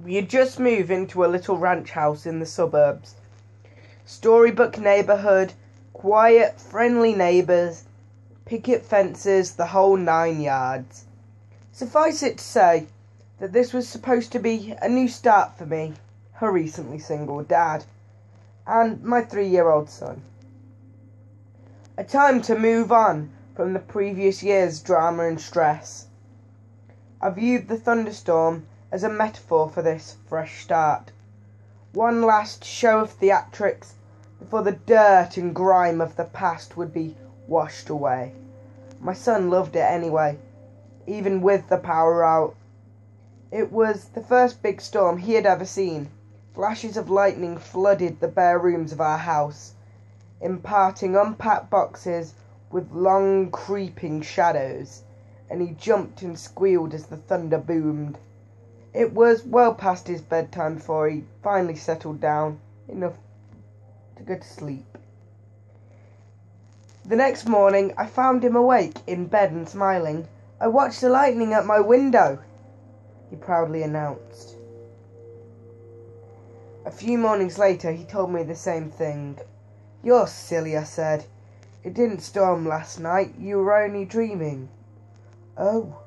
We had just moved into a little ranch house in the suburbs. Storybook neighbourhood, quiet, friendly neighbours, picket fences, the whole 9 yards. Suffice it to say that this was supposed to be a new start for me, her recently single dad, and my 3-year-old son. A time to move on from the previous year's drama and stress. I viewed the thunderstorm as a metaphor for this fresh start. One last show of theatrics before the dirt and grime of the past would be washed away. My son loved it anyway, even with the power out. It was the first big storm he had ever seen. Flashes of lightning flooded the bare rooms of our house, imparting unpacked boxes with long creeping shadows, and he jumped and squealed as the thunder boomed. It was well past his bedtime before he finally settled down enough to go to sleep. The next morning I found him awake in bed and smiling. "I watched the lightning at my window," he proudly announced. A few mornings later he told me the same thing. "You're silly," I said. "It didn't storm last night. You were only dreaming." "Oh."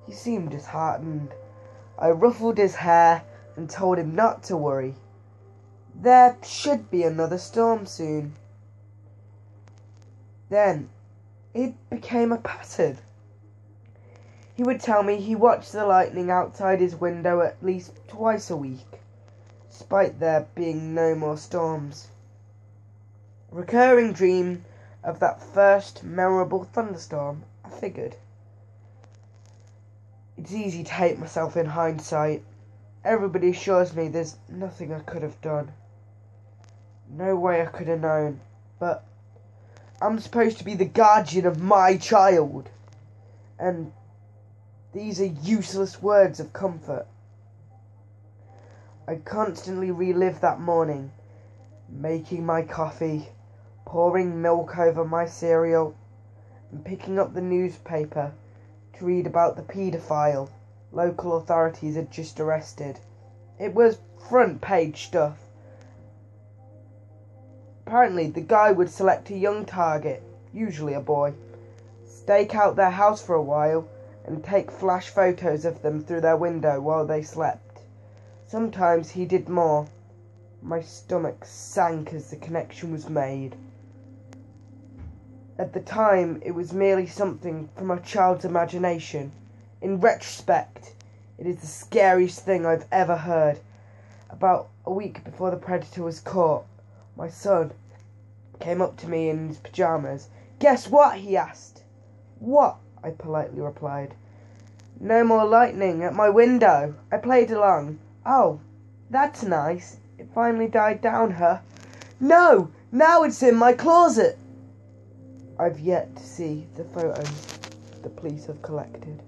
He seemed disheartened. I ruffled his hair and told him not to worry. There should be another storm soon. Then it became a pattern. He would tell me he watched the lightning outside his window at least twice a week, despite there being no more storms. Recurring dream of that first memorable thunderstorm, I figured. It's easy to hate myself in hindsight. Everybody assures me there's nothing I could have done. No way I could have known. But I'm supposed to be the guardian of my child. And these are useless words of comfort. I constantly relive that morning, making my coffee, pouring milk over my cereal, and picking up the newspaper to read about the paedophile local authorities had just arrested. It was front page stuff. Apparently the guy would select a young target, usually a boy, stake out their house for a while, and take flash photos of them through their window while they slept. Sometimes he did more. My stomach sank as the connection was made. At the time, it was merely something from a child's imagination. In retrospect, it is the scariest thing I've ever heard. About a week before the predator was caught, my son came up to me in his pyjamas. "Guess what?" he asked. "What?" I politely replied. "No more lightning at my window." I played along. "Oh, that's nice. It finally died down, huh?" "No! Now it's in my closet!" I've yet to see the photos the police have collected.